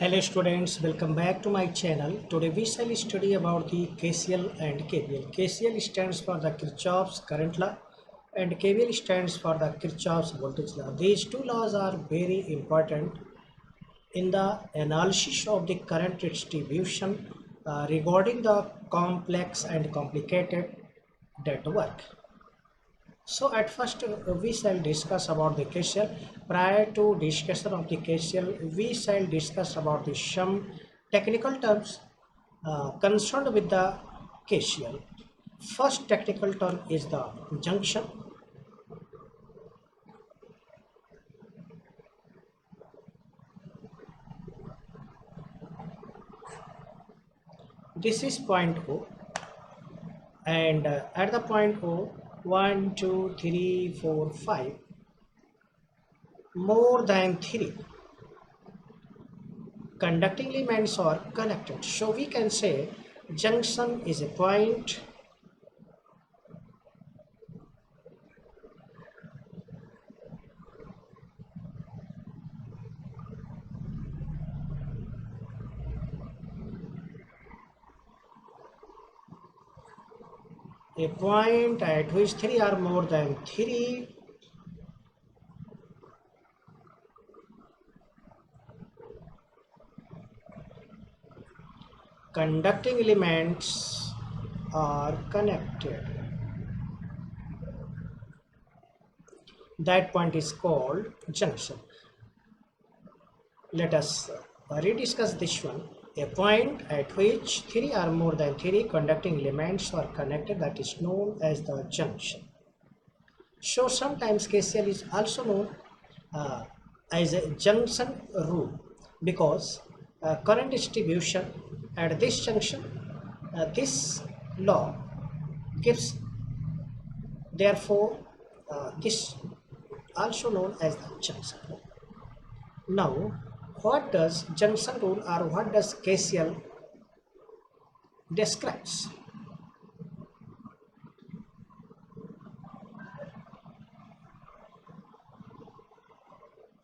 Hello students, welcome back to my channel. Today we shall study about the KCL and KVL. KCL stands for the Kirchhoff's current law and KVL stands for the Kirchhoff's voltage law. These two laws are very important in the analysis of the current distribution regarding the complex and complicated network. So at first we shall discuss about the KCL. Prior to discussion of the KCL, we shall discuss about the some technical terms concerned with the KCL. First technical term is the junction. This is point O, and at the point O, 1, 2, 3, 4, 5, more than 3 conducting elements are connected. So we can say junction is a point at which 3 or more than 3 conducting elements are connected. That point is called junction. Let us rediscuss this one. A point at which 3 or more than 3 conducting elements are connected, that is known as the junction. So sometimes KCL is also known uh, as a junction rule because current distribution at this junction, this law gives, therefore this also known as the junction rule. Now what does junction rule or what does KCL describes?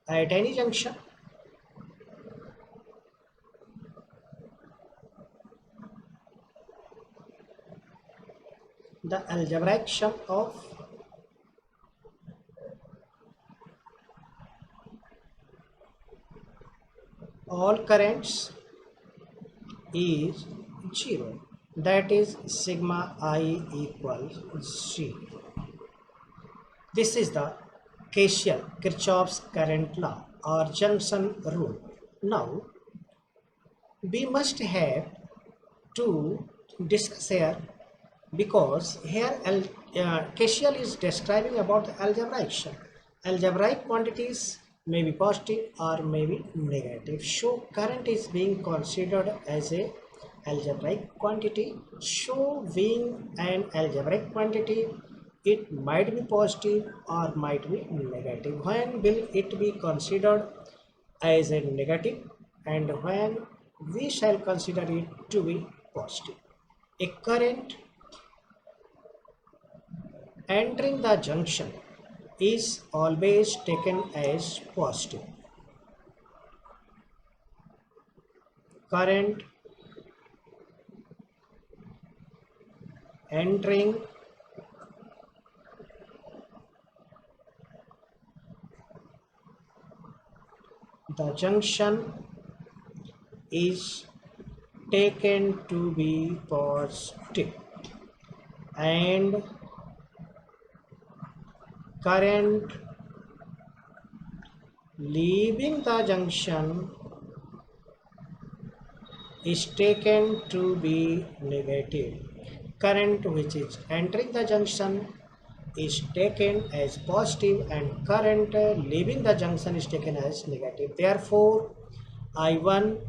At any junction, the algebraic sum of all currents is 0. That is sigma I equals 0. This is the KCL, Kirchhoff's current law or junction rule. Now we must have to discuss here because here KCL is describing about the algebraic sum. Algebraic quantities may be positive or may be negative. So current is being considered as a algebraic quantity. So being an algebraic quantity, it might be positive or might be negative. When will it be considered as a negative and when we shall consider it to be positive? A current entering the junction is always taken as positive. Current entering the junction is taken to be positive and current leaving the junction is taken to be negative. Current which is entering the junction is taken as positive and current leaving the junction is taken as negative. Therefore, I1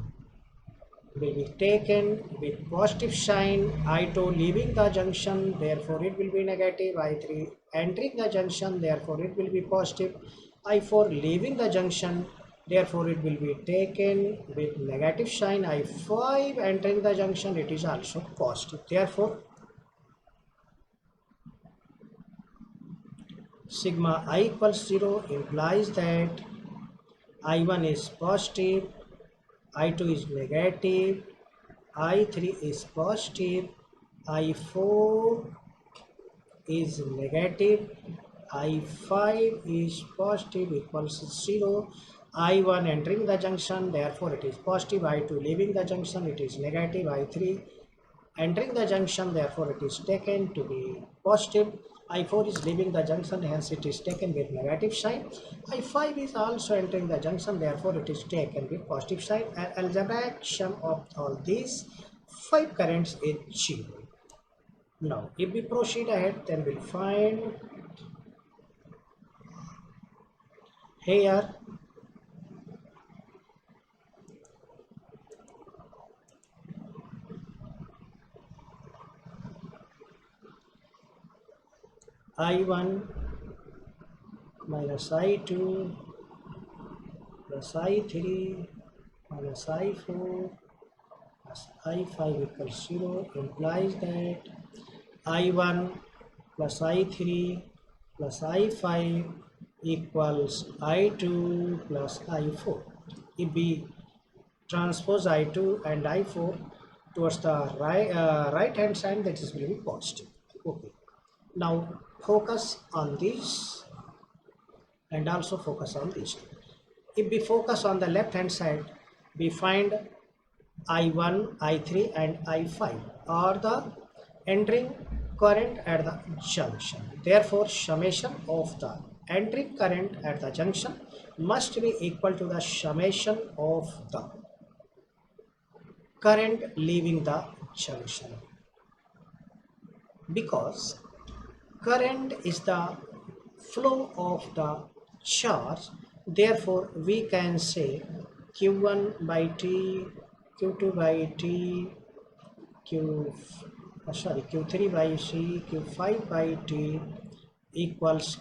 will be taken with positive sign, I2 leaving the junction, therefore it will be negative, I3 entering the junction, therefore it will be positive, I4 leaving the junction, therefore it will be taken with negative sign, I5 entering the junction, it is also positive. Therefore sigma I equals 0 implies that I1 is positive, I2 is negative, I3 is positive, I4 is negative, I5 is positive equals 0, I1 entering the junction, therefore it is positive, I2 leaving the junction, it is negative, I3 entering the junction, therefore it is taken to be positive, I4 is leaving the junction, hence it is taken with negative sign, I5 is also entering the junction, therefore it is taken with positive sign, and algebraic sum of all these 5 currents is 0. Now, if we proceed ahead, then we'll find here I1 minus I2 plus I3 minus I4 plus I5 equals 0 implies that I1 plus I3 plus I5 equals I2 plus I4. If we transpose I2 and I4 towards the right hand side, that is will be positive. Okay. Now focus on this and also focus on this. If we focus on the left hand side, we find I1, I3 and I5 are the entering current at the junction. Therefore, summation of the entering current at the junction must be equal to the summation of the current leaving the junction, because current is the flow of the charge. Therefore we can say q1 by t, q2 by t, q3 by c, q5 by t equals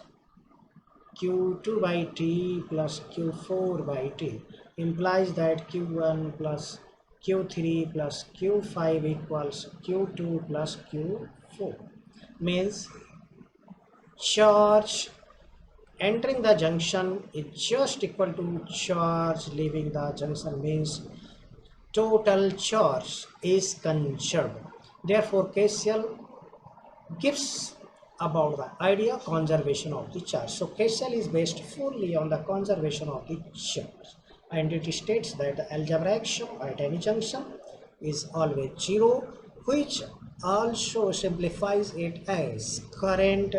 q2 by t plus q4 by t, implies that q1 plus q3 plus q5 equals q2 plus q4, means charge entering the junction is just equal to charge leaving the junction, means total charge is conserved. Therefore KCL gives about the idea conservation of the charge. So KCL is based fully on the conservation of the charge, and it states that the algebraic sum at any junction is always 0, which also simplifies it as current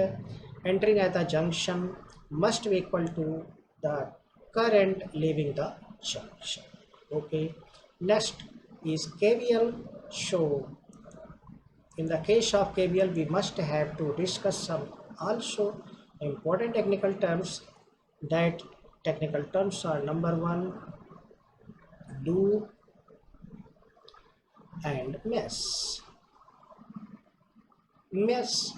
entering at the junction must be equal to the current leaving the junction. Okay, next is KVL. So in the case of KVL, we must have to discuss some also important technical terms. That technical terms are number 1, loop and mesh. Mesh,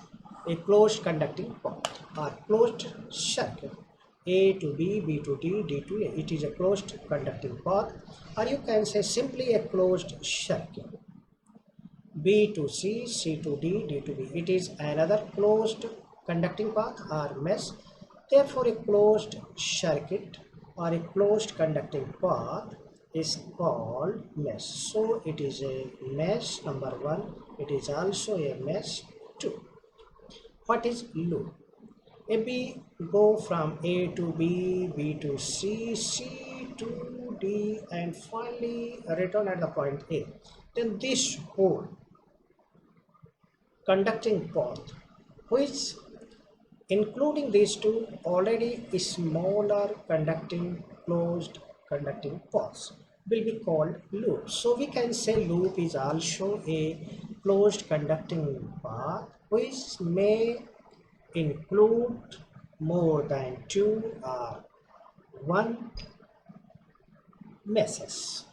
a closed conducting path or closed circuit, A to B, B to D, D to A. It is a closed conducting path, or you can say simply a closed circuit. B to C, C to D, D to B. It is another closed conducting path or mesh. Therefore, a closed circuit or a closed conducting path is called mesh. So, it is a mesh number 1. It is also a mesh 2. What is loop? If we go from A to B, B to C, C to D, and finally return at the point A, then this whole conducting path, which including these two already smaller conducting closed conducting paths, will be called loop. So we can say loop is also a closed conducting path which may include more than 2 or 1 meshes.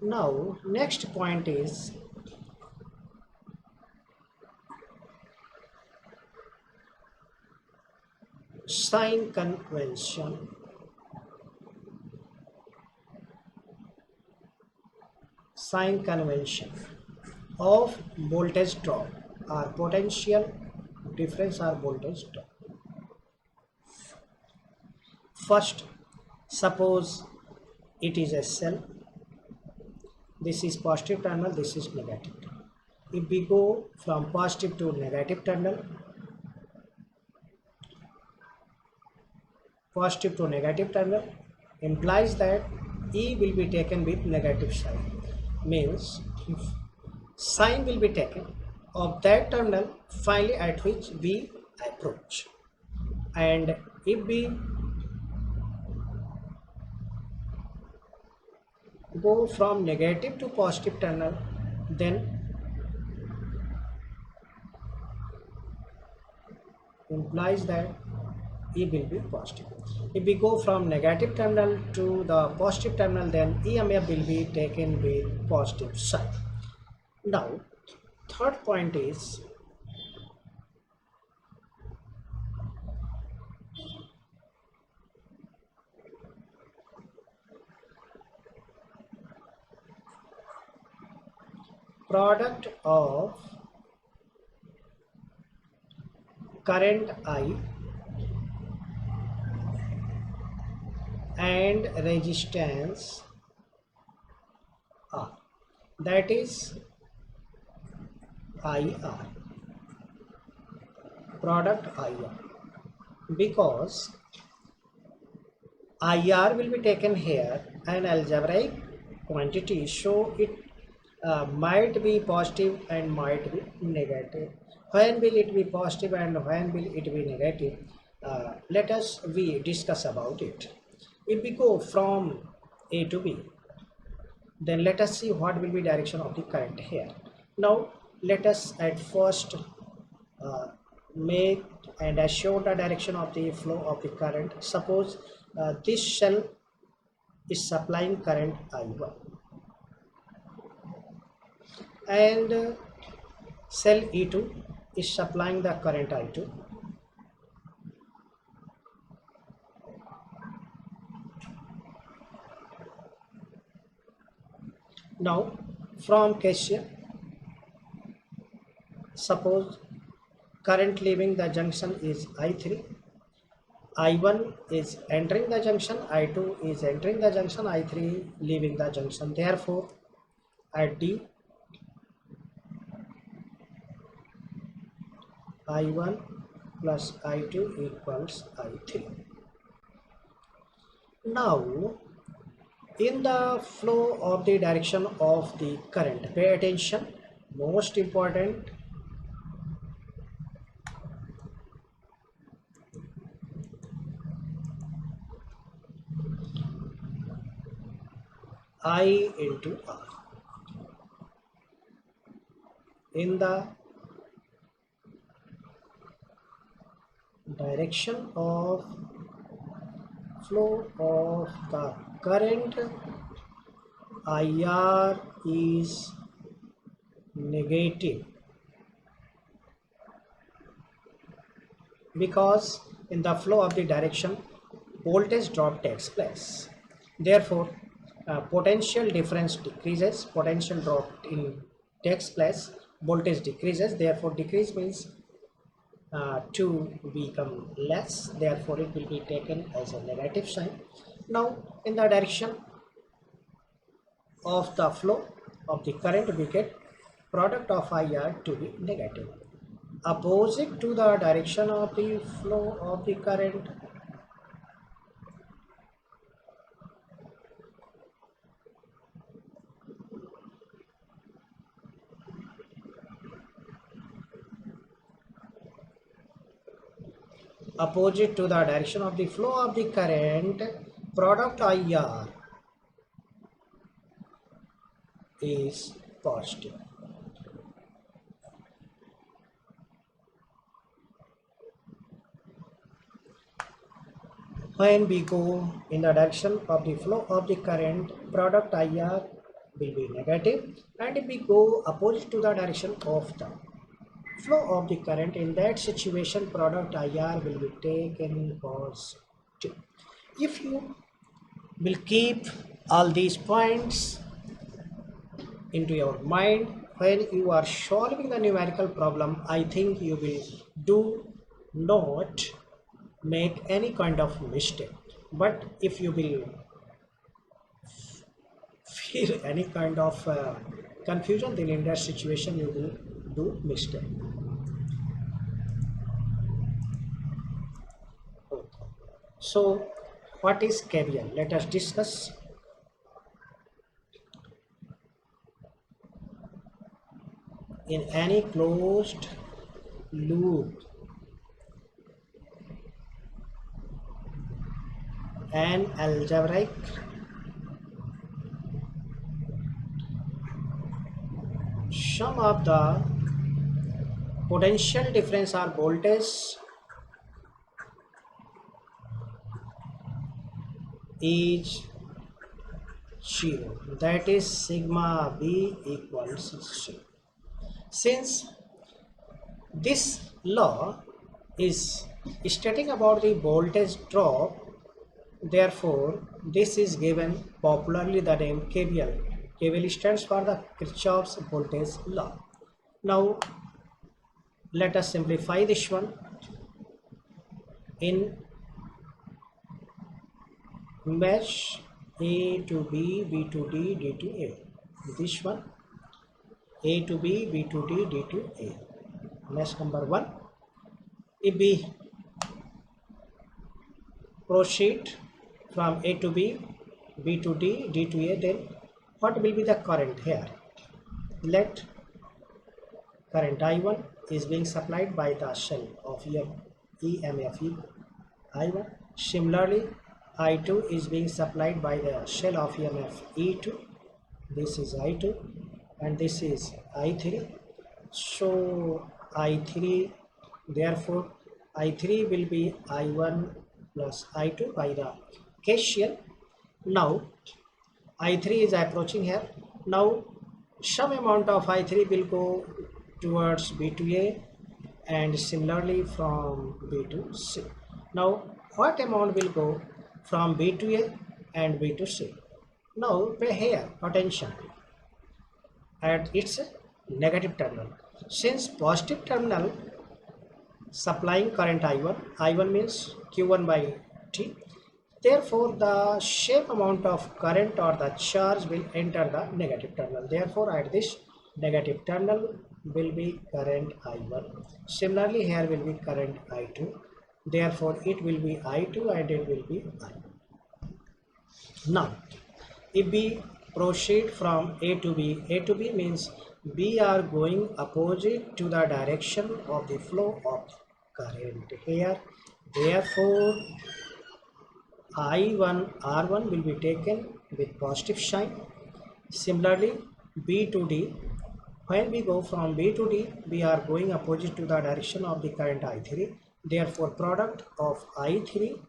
Now next point is sign convention. Sign convention of voltage drop or potential difference or voltage drop. First, suppose it is a cell this is positive terminal, this is negative terminal. If we go from positive to negative terminal, positive to negative terminal implies that E will be taken with negative sign, means sign will be taken of that terminal finally at which we approach. And if we go from negative to positive terminal, then implies that E will be positive. If we go from negative terminal to the positive terminal, then EMF will be taken with positive sign. Now, third point is product of current I and resistance R, that is IR, product IR, because IR will be taken here an algebraic quantity, so it might be positive and might be negative. When will it be positive and when will it be negative? Let us we discuss about it. If we go from A to B, then let us see what will be direction of the current here. Now let us at first make and assure the direction of the flow of the current. Suppose this cell is supplying current I1 and cell E2 is supplying the current I2. Now from cashier, suppose current leaving the junction is I3, I1 is entering the junction, I2 is entering the junction, I3 leaving the junction. Therefore, at D, I1 plus I2 equals I3. Now, in the flow of the direction of the current, pay attention, most important, I into R. In the direction of flow of the current, IR is negative because in the flow of the direction voltage drop takes place. Therefore, potential difference decreases, potential drop in takes place, voltage decreases. Therefore, decrease means to become less, therefore it will be taken as a negative sign. Now in the direction of the flow of the current, we get product of IR to be negative. Opposite to the direction of the flow of the current, opposite to the direction of the flow of the current, product IR is positive. When we go in the direction of the flow of the current, product IR will be negative, and if we go opposite to the direction of the flow of the current, in that situation product IR will be taken positive. If you will keep all these points into your mind when you are solving the numerical problem, I think you will do not make any kind of mistake. But if you will feel any kind of confusion, then in that situation you will do mistake. So what is KVL? Let us discuss. In any closed loop, an algebraic sum of the potential difference or voltage is 0, that is sigma B equals 0. Since this law is stating about the voltage drop, therefore this is given popularly the name KVL. KVL stands for the Kirchhoff's voltage law. Now let us simplify this one. In mesh A to B, B to D, D to A, this one A to B, B to D, D to A, mesh number 1. If we proceed from A to B, B to D, D to A, then what will be the current here? Let current I1 is being supplied by the shell of EMF I1. Similarly, I2 is being supplied by the shell of EMF E2. This is I2 and this is I3. So I3, therefore I3 will be I1 plus I2 by the KCL. Now I3 is approaching here. Now some amount of I3 will go towards B to A and similarly from B to C. Now what amount will go from B to A and B to C? Now pay here attention at its negative terminal. Since positive terminal supplying current I1, I1 means Q1 by T, therefore the same amount of current or the charge will enter the negative terminal. Therefore at this negative terminal will be current I1. Similarly here will be current I2. Therefore it will be I2 and it will be I1. Now if we proceed from A to B means we are going opposite to the direction of the flow of current here. Therefore I1 R1 will be taken with positive sign. Similarly B to D, when we go from B to D, we are going opposite to the direction of the current I3. Therefore product of I3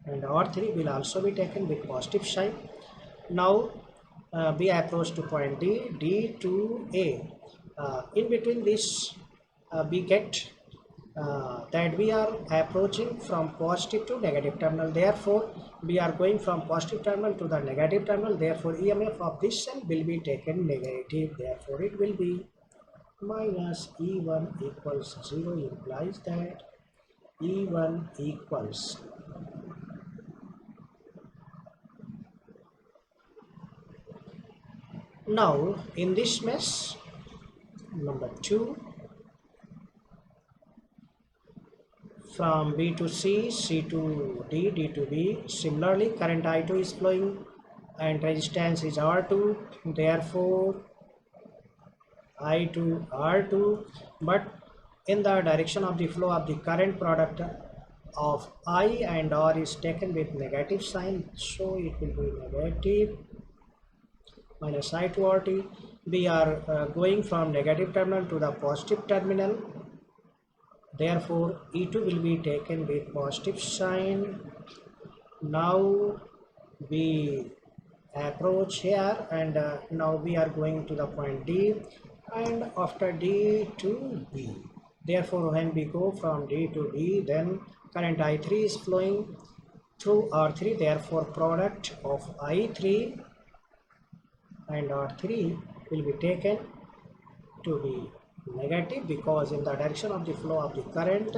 and R3 will also be taken with positive sign. Now we approach to point D, D to A. In between this we get that we are approaching from positive to negative terminal. Therefore we are going from positive terminal to the negative terminal. Therefore EMF of this cell will be taken negative. Therefore it will be minus E1 equals 0, implies that E1 equals now in this mesh number 2, from B to C, C to D, D to B. Similarly current I2 is flowing and resistance is R2. Therefore I2 R2, but in the direction of the flow of the current, product of I and R is taken with negative sign, so it will be negative minus I2 RT. We are going from negative terminal to the positive terminal. Therefore E2 will be taken with positive sign. Now we approach here and now we are going to the point D and after D to B. Therefore when we go from D to B, then current I3 is flowing through R3. Therefore product of I3 and R3 will be taken to be negative, because in the direction of the flow of the current,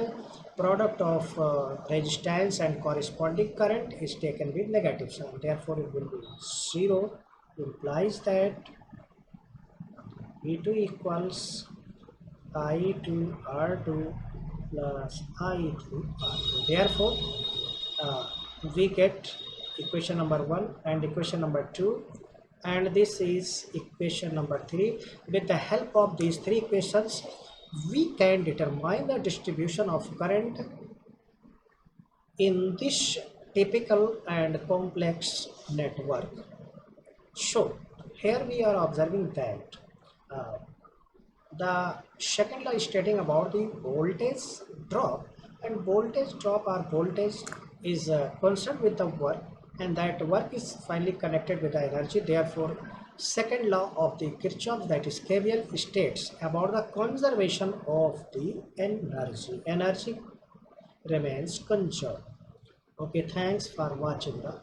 product of resistance and corresponding current is taken with negative sign. Therefore it will be 0. implies that V2 equals I to R2 plus I to R2. Therefore, uh, we get equation number 1 and equation number 2, and this is equation number 3. With the help of these three equations, we can determine the distribution of current in this typical and complex network. So here we are observing that uh, the second law is stating about the voltage drop, and voltage drop or voltage is concerned with the work, and that work is finally connected with the energy. Therefore, second law of the Kirchhoff, that is KVL, states about the conservation of the energy. Energy remains conserved. Okay, thanks for watching the